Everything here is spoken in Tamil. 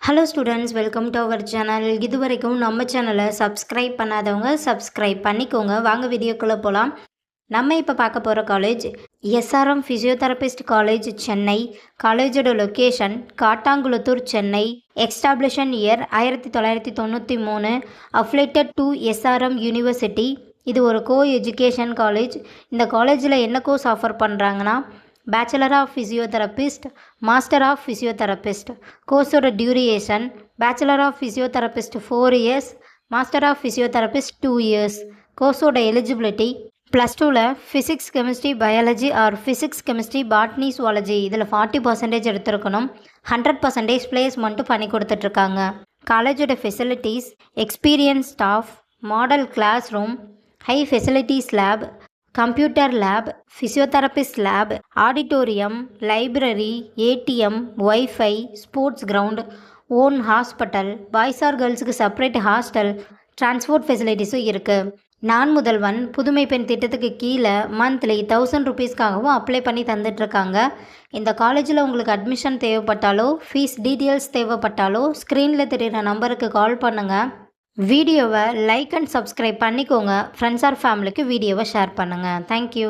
Hello students, welcome to our channel. இது வரைக்கும் நம்ம சேனலை சப்ஸ்கிரைப் பண்ணாதவங்க சப்ஸ்கிரைப் பண்ணிக்கோங்க. வாங்க வீடியோக்குள்ளே போகலாம். நம்ம இப்போ பார்க்க போகிற college SRM physiotherapist college, Chennai. காலேஜோட location Kattankulathur, Chennai. Establishment year 1993. Affiliated to SRM university. இது ஒரு கோ எஜுகேஷன் காலேஜ். இந்த காலேஜில் என்ன கோர்ஸ் ஆஃபர் பண்ணுறாங்கன்னா bachelor of physiotherapist, master of physiotherapist. கோர்ஸோட duration bachelor of physiotherapist 4 years, master of physiotherapist 2 years. கோர்ஸோட எலிஜிபிலிட்டி +2ல் physics, chemistry, biology or physics, chemistry, botany, zoology இதில் 40% எடுத்திருக்கணும். 100% பிளேஸ்மெண்ட்டு பண்ணி கொடுத்துட்ருக்காங்க. காலேஜோட facilities experience staff, model class room, high facilities lab, computer lab, physiotherapist lab, auditorium, library, ATM, WiFi, sports ground, own hospital, boys or கேர்ள்ஸுக்கு செப்பரேட் ஹாஸ்டல், டிரான்ஸ்போர்ட் ஃபெசிலிட்டிஸும் இருக்குது. நான் முதல்வன் புதுமை பெண் திட்டத்துக்கு கீழே மந்த்லி 1000 rupeesக்காகவும் அப்ளை பண்ணி தந்துட்டுருக்காங்க. இந்த காலேஜில் உங்களுக்கு அட்மிஷன் தேவைப்பட்டாலோ ஃபீஸ் டீட்டெயில்ஸ் தேவைப்பட்டாலோ ஸ்க்ரீனில் தெரிகிற நம்பருக்கு கால் பண்ணுங்கள். வீடியோவை லைக் அண்ட் சப்ஸ்கிரைப் பண்ணிக்கோங்க. ஃப்ரெண்ட்ஸ் ஆர் ஃபேமிலிக்கு வீடியோவை ஷேர் பண்ணுங்கள். தேங்க்யூ.